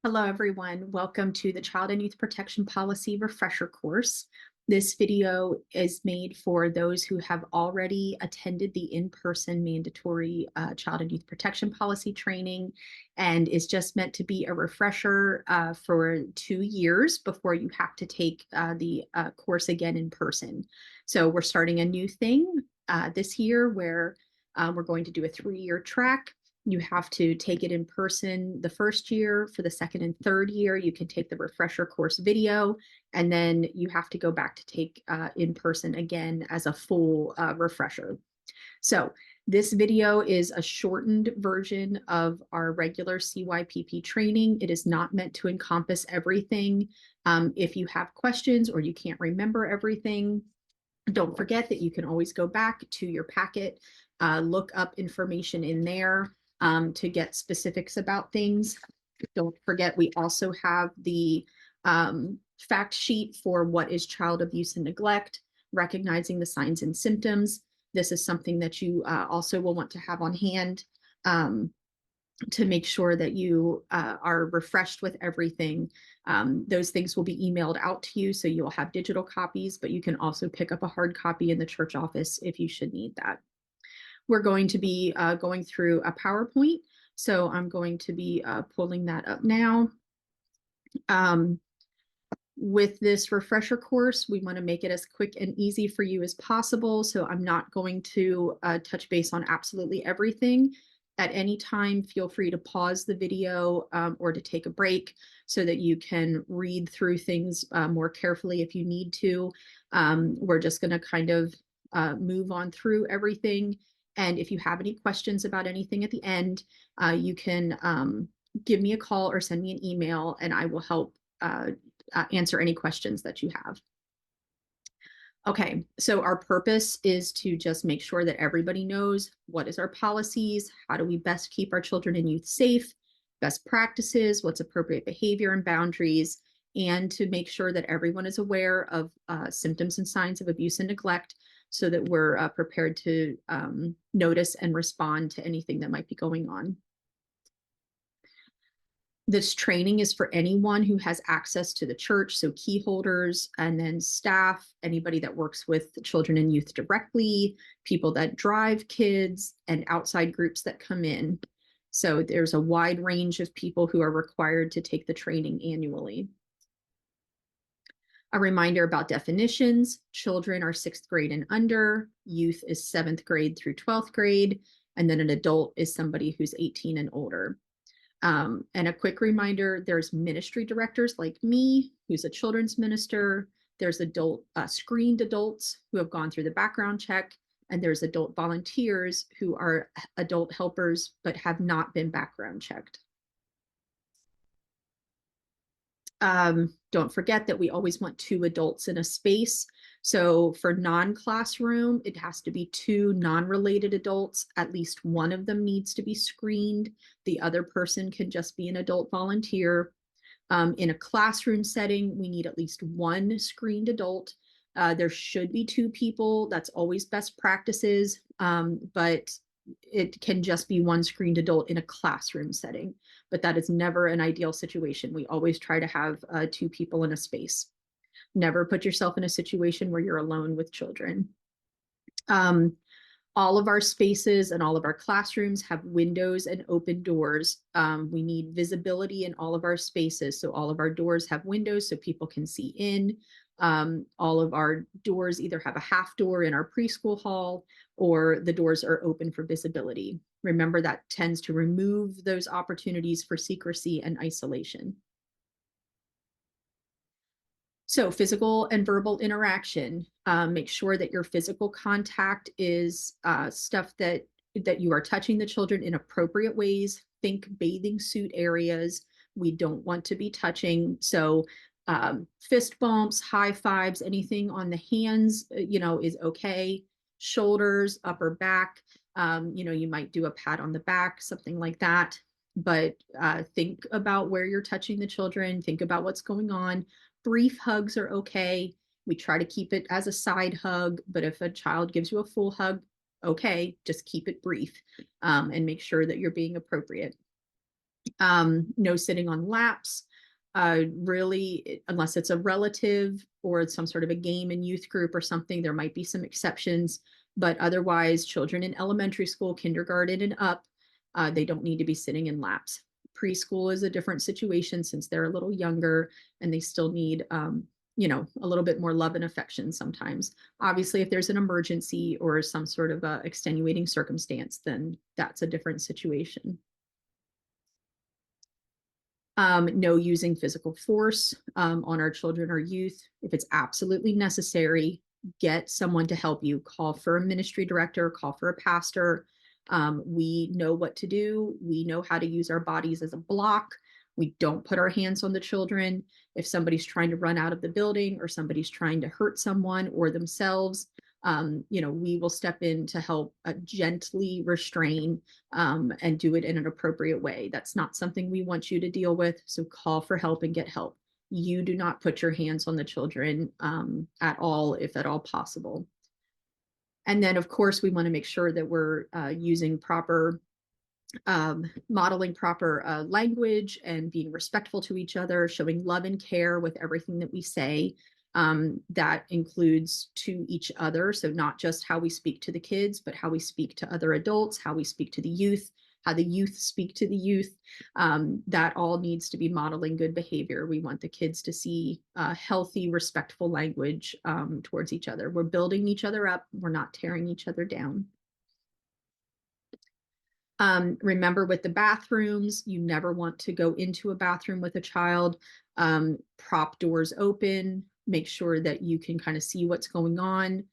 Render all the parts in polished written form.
Hello, everyone. Welcome to the Child and Youth Protection Policy Refresher course. This video is made for those who have already attended the in-person mandatory Child and Youth Protection Policy training and is just meant to be a refresher for 2 years before you have to take the course again in person. So we're starting a new thing this year where we're going to do a 3-year track. You have to take it in person the first year. For the second and third year, you can take the refresher course video, and then you have to go back to take in person again as a full refresher. So this video is a shortened version of our regular CYPP training. It is not meant to encompass everything. If you have questions or you can't remember everything, don't forget that you can always go back to your packet, look up information in there to get specifics about things. Don't forget, we also have the fact sheet for what is child abuse and neglect, recognizing the signs and symptoms. This is something that you also will want to have on hand to make sure that you are refreshed with everything. Those things will be emailed out to you, so you'll have digital copies, but you can also pick up a hard copy in the church office if you should need that. We're going to be going through a PowerPoint, so I'm going to be pulling that up now. With this refresher course, we want to make it as quick and easy for you as possible, so I'm not going to touch base on absolutely everything. At any time, feel free to pause the video or to take a break so that you can read through things more carefully if you need to. We're just going to kind of move on through everything. And if you have any questions about anything at the end, you can give me a call or send me an email, and I will help answer any questions that you have. Okay, so our purpose is to just make sure that everybody knows what is our policies, how do we best keep our children and youth safe, best practices, what's appropriate behavior and boundaries, and to make sure that everyone is aware of symptoms and signs of abuse and neglect so that we're prepared to notice and respond to anything that might be going on. This training is for anyone who has access to the church, so key holders, and then staff, anybody that works with children and youth directly, people that drive kids, and outside groups that come in. So there's a wide range of people who are required to take the training annually. A reminder about definitions: children are 6th grade and under, youth is 7th grade through 12th grade, and then an adult is somebody who's 18 and older. And a quick reminder, there's ministry directors like me, who's a children's minister. There's screened adults who have gone through the background check, and there's adult volunteers who are adult helpers but have not been background checked. Don't forget that we always want 2 adults in a space. So for non-classroom, it has to be 2 non-related adults. At least one of them needs to be screened. The other person can just be an adult volunteer. In a classroom setting, we need at least 1 screened adult. There should be 2 people. That's always best practices, but it can just be 1 screened adult in a classroom setting, but that is never an ideal situation. We always try to have 2 people in a space. Never put yourself in a situation where you're alone with children. All of our spaces and all of our classrooms have windows and open doors. We need visibility in all of our spaces. So all of our doors have windows so people can see in. All of our doors either have a half door in our preschool hall or the doors are open for visibility. Remember, that tends to remove those opportunities for secrecy and isolation. So physical and verbal interaction, make sure that your physical contact is stuff that you are touching the children in appropriate ways. Think bathing suit areas. We don't want to be touching. So fist bumps, high fives, anything on the hands, is okay. Shoulders, upper back, you might do a pat on the back, something like that. But think about where you're touching the children. Think about what's going on. Brief hugs are okay. We try to keep it as a side hug, but if a child gives you a full hug, okay, just keep it brief and make sure that you're being appropriate. No sitting on laps. Really, unless it's a relative or it's some sort of a game and youth group or something, there might be some exceptions. But otherwise, children in elementary school, kindergarten and up, they don't need to be sitting in laps. Preschool is a different situation since they're a little younger and they still need, a little bit more love and affection sometimes. Obviously, if there's an emergency or some sort of a extenuating circumstance, then that's a different situation. No using physical force on our children or youth. If it's absolutely necessary, get someone to help you. Call for a ministry director, call for a pastor. We know what to do. We know how to use our bodies as a block. We don't put our hands on the children. If somebody's trying to run out of the building or somebody's trying to hurt someone or themselves, we will step in to help gently restrain and do it in an appropriate way. That's not something we want you to deal with. So call for help and get help. You do not put your hands on the children at all, if at all possible. And then, of course, we want to make sure that we're using proper modeling proper language and being respectful to each other, showing love and care with everything that we say. That includes to each other. So not just how we speak to the kids, but how we speak to other adults, how we speak to the youth, how the youth speak to the youth. That all needs to be modeling good behavior. We want the kids to see healthy, respectful language towards each other. We're building each other up. We're not tearing each other down. Remember with the bathrooms, you never want to go into a bathroom with a child. Prop doors open, make sure that you can kind of see what's going on.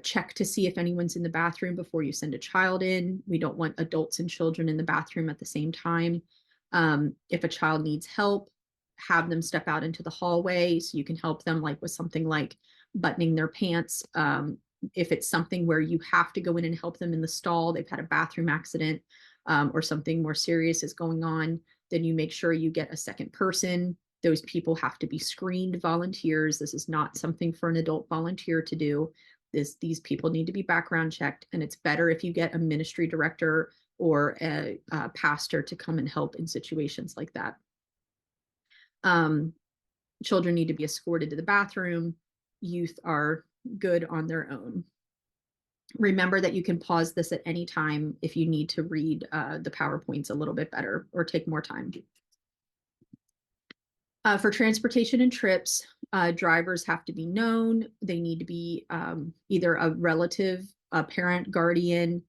Check to see if anyone's in the bathroom before you send a child in. We don't want adults and children in the bathroom at the same time. If a child needs help, have them step out into the hallway so you can help them, like with something like buttoning their pants. If it's something where you have to go in and help them in the stall, they've had a bathroom accident or something more serious is going on, then you make sure you get a second person. Those people have to be screened volunteers. This is not something for an adult volunteer to do. These people need to be background checked, and it's better if you get a ministry director or a pastor to come and help in situations like that. Children need to be escorted to the bathroom. Youth are good on their own. Remember that you can pause this at any time if you need to read the PowerPoints a little bit better or take more time. For transportation and trips, drivers have to be known. They need to be either a relative, a parent, guardian.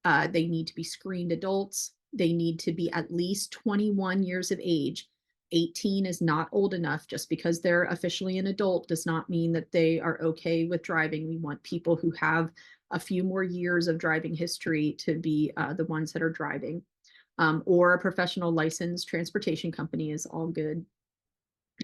They need to be screened adults. They need to be at least 21 years of age. 18 is not old enough. Just because they're officially an adult does not mean that they are okay with driving. We want people who have a few more years of driving history to be the ones that are driving. Or a professional licensed transportation company is all good.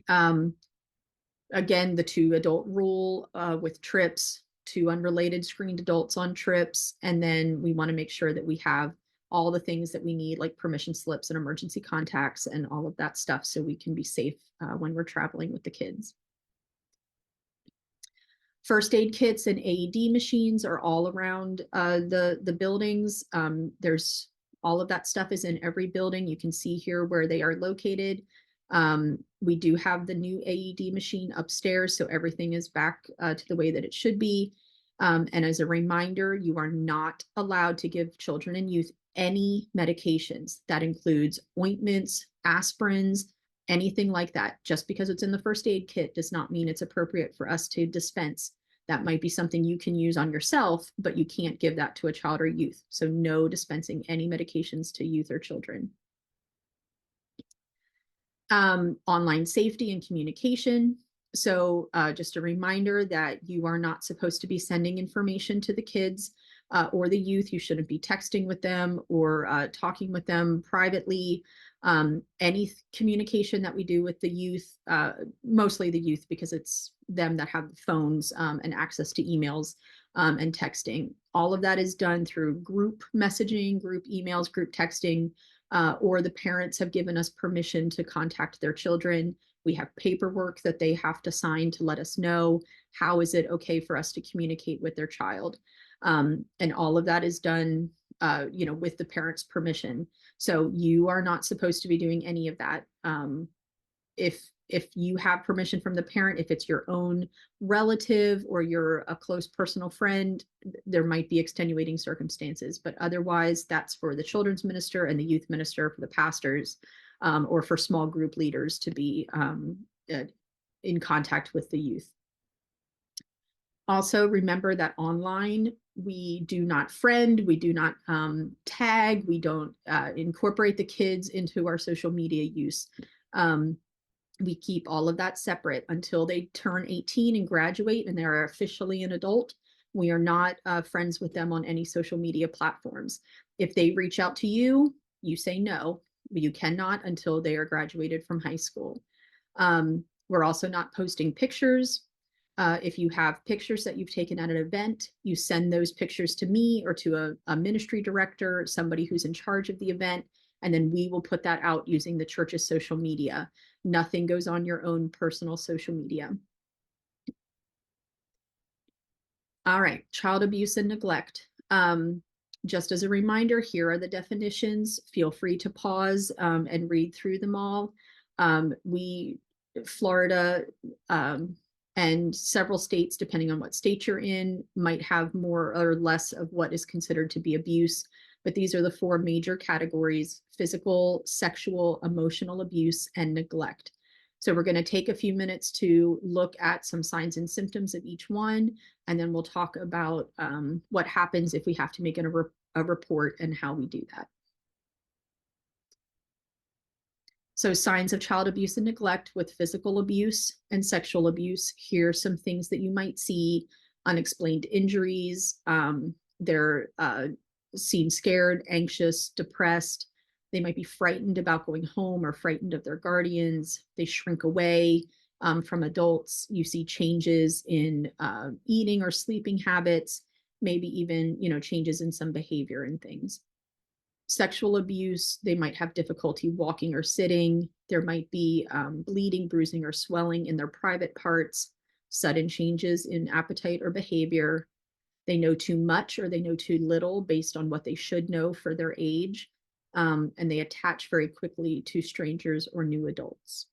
Again, the 2 adult rule with trips, 2 unrelated screened adults on trips. And then we want to make sure that we have all the things that we need, like permission slips and emergency contacts and all of that stuff, so we can be safe when we're traveling with the kids. First aid kits and AED machines are all around the buildings. There's all of that stuff is in every building. You can see here where they are located. We do have the new AED machine upstairs, so everything is back to the way that it should be. And as a reminder, you are not allowed to give children and youth any medications. That includes ointments, aspirins, anything like that. Just because it's in the first aid kit does not mean it's appropriate for us to dispense. That might be something you can use on yourself, but you can't give that to a child or youth. So no dispensing any medications to youth or children. Online safety and communication. So just a reminder that you are not supposed to be sending information to the kids or the youth. You shouldn't be texting with them or talking with them privately. Any communication that we do with the youth, mostly the youth, because it's them that have phones and access to emails and texting. All of that is done through group messaging, group emails, group texting, or the parents have given us permission to contact their children. We have paperwork that they have to sign to let us know how is it okay for us to communicate with their child. And all of that is done with the parent's permission. So you are not supposed to be doing any of that. If you have permission from the parent, if it's your own relative or you're a close personal friend, there might be extenuating circumstances, but otherwise that's for the children's minister and the youth minister, for the pastors, or for small group leaders to be in contact with the youth. Also, remember that online, we do not friend, we do not tag, we don't incorporate the kids into our social media use. We keep all of that separate until they turn 18 and graduate and they're officially an adult. We are not friends with them on any social media platforms. If they reach out to you, you say no. You cannot until they are graduated from high school. We're also not posting pictures. If you have pictures that you've taken at an event, you send those pictures to me or to a ministry director, somebody who's in charge of the event, and then we will put that out using the church's social media. Nothing goes on your own personal social media. All right, child abuse and neglect. Just as a reminder, here are the definitions. Feel free to pause and read through them all. Florida and several states, depending on what state you're in, might have more or less of what is considered to be abuse. But these are the four major categories: physical, sexual, emotional abuse, and neglect. So we're going to take a few minutes to look at some signs and symptoms of each one, and then we'll talk about what happens if we have to make a report and how we do that. So signs of child abuse and neglect with physical abuse and sexual abuse. Here are some things that you might see: unexplained injuries. They're seem scared, anxious, depressed. They might be frightened about going home or frightened of their guardians. They shrink away from adults. You see changes in eating or sleeping habits, maybe even, changes in some behavior and things. Sexual abuse, they might have difficulty walking or sitting. There might be bleeding, bruising, or swelling in their private parts, sudden changes in appetite or behavior. They know too much or they know too little based on what they should know for their age. And they attach very quickly to strangers or new adults.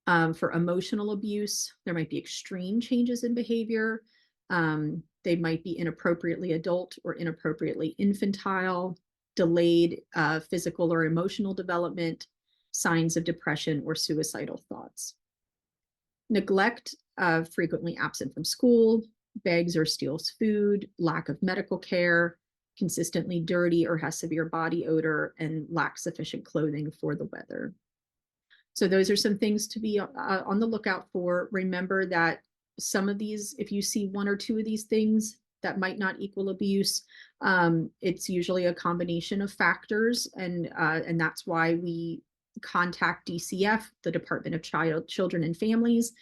For emotional abuse, there might be extreme changes in behavior. They might be inappropriately adult or inappropriately infantile, delayed physical or emotional development, signs of depression or suicidal thoughts. Neglect, frequently absent from school, begs or steals food, lack of medical care, consistently dirty or has severe body odor, and lacks sufficient clothing for the weather. So those are some things to be on the lookout for. Remember that some of these, if you see one or two of these things, that might not equal abuse. It's usually a combination of factors, and that's why we contact DCF, the Department of Children and Families.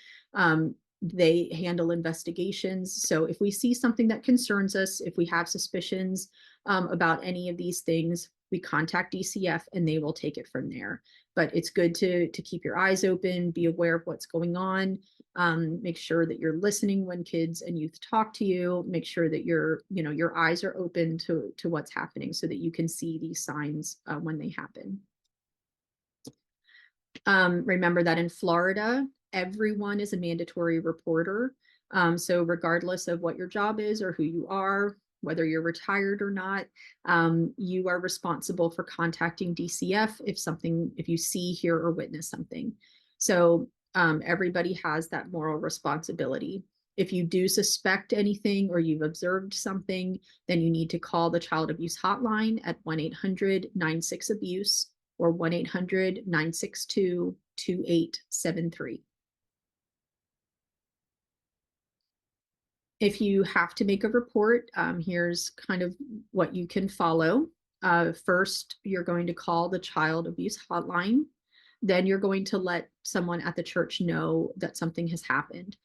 They handle investigations. So if we see something that concerns us, if we have suspicions about any of these things, we contact DCF and they will take it from there. But it's good to keep your eyes open, be aware of what's going on, make sure that you're listening when kids and youth talk to you, make sure that your eyes are open to what's happening so that you can see these signs when they happen. Remember that in Florida, everyone is a mandatory reporter. So regardless of what your job is or who you are, whether you're retired or not, you are responsible for contacting DCF if you see, hear, or witness something. So everybody has that moral responsibility. If you do suspect anything or you've observed something, then you need to call the child abuse hotline at 1-800-96-ABUSE or 1-800-962-2873. If you have to make a report, here's kind of what you can follow. First, you're going to call the child abuse hotline. Then you're going to let someone at the church know that something has happened.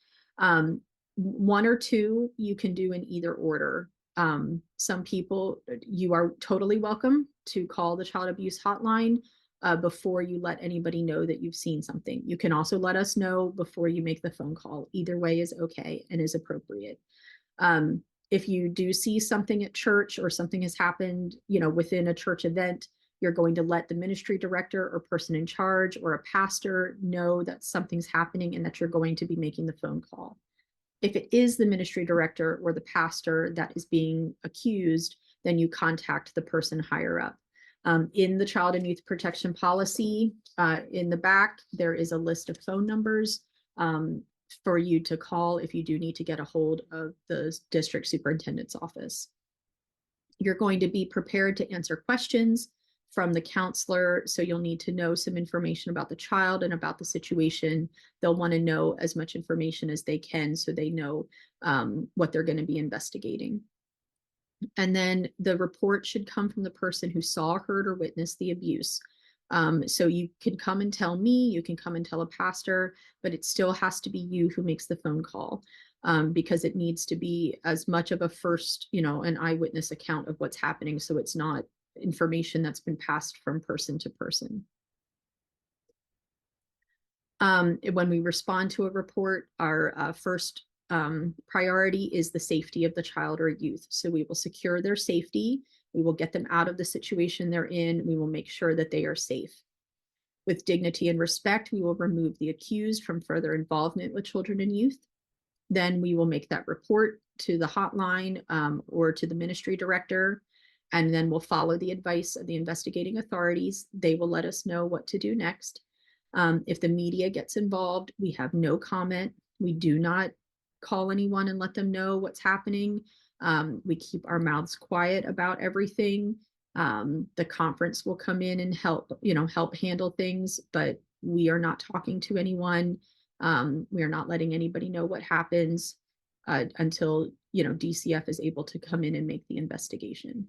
One or two you can do in either order. Some people, you are totally welcome to call the child abuse hotline before you let anybody know that you've seen something. You can also let us know before you make the phone call. Either way is okay and is appropriate. If you do see something at church or something has happened, within a church event, you're going to let the ministry director or person in charge or a pastor know that something's happening and that you're going to be making the phone call. If it is the ministry director or the pastor that is being accused, then you contact the person higher up. In the Child and Youth Protection Policy, in the back, there is a list of phone numbers for you to call if you do need to get a hold of the district superintendent's office. You're going to be prepared to answer questions from the counselor, so you'll need to know some information about the child and about the situation. They'll want to know as much information as they can so they know what they're going to be investigating. And then the report should come from the person who saw, heard, or witnessed the abuse. So you can come and tell me, you can come and tell a pastor, but it still has to be you who makes the phone call, because it needs to be as much of a first, an eyewitness account of what's happening. So it's not information that's been passed from person to person. When we respond to a report, our first priority is the safety of the child or youth. So we will secure their safety. We will get them out of the situation they're in. We will make sure that they are safe. With dignity and respect, we will remove the accused from further involvement with children and youth. Then we will make that report to the hotline or to the ministry director, and then we'll follow the advice of the investigating authorities. They will let us know what to do next. If the media gets involved, we have no comment. We do not call anyone and let them know what's happening. We keep our mouths quiet about everything. The conference will come in and help handle things, but we are not talking to anyone. We are not letting anybody know what happens until DCF is able to come in and make the investigation.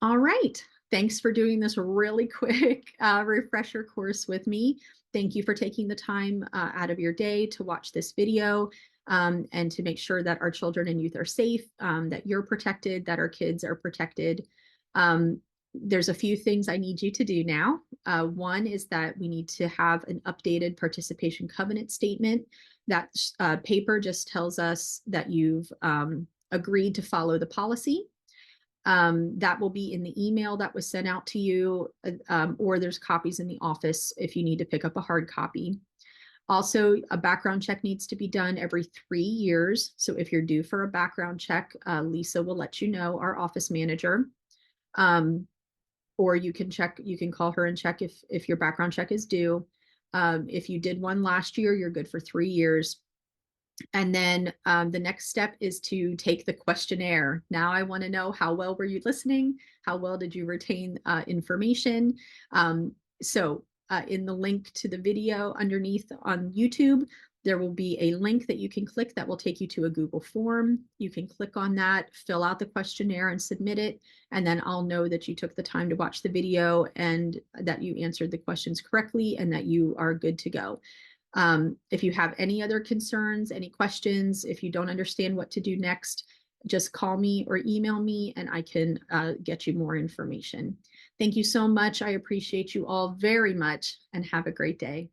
All right. Thanks for doing this really quick refresher course with me. Thank you for taking the time out of your day to watch this video and to make sure that our children and youth are safe, that you're protected, that our kids are protected. There's a few things I need you to do now. One is that we need to have an updated participation covenant statement. That paper just tells us that you've agreed to follow the policy. That will be in the email that was sent out to you, or there's copies in the office if you need to pick up a hard copy. Also, a background check needs to be done every 3 years. So if you're due for a background check, Lisa will let you know, our office manager. Or you can call her and check if your background check is due. If you did one last year, you're good for 3 years. And then the next step is to take the questionnaire. Now I want to know, how well were you listening? How well did you retain information? So in the link to the video underneath on YouTube, there will be a link that you can click that will take you to a Google form. You can click on that, fill out the questionnaire and submit it. And then I'll know that you took the time to watch the video and that you answered the questions correctly and that you are good to go. If you have any other concerns, any questions, if you don't understand what to do next, just call me or email me and I can get you more information. Thank you so much. I appreciate you all very much and have a great day.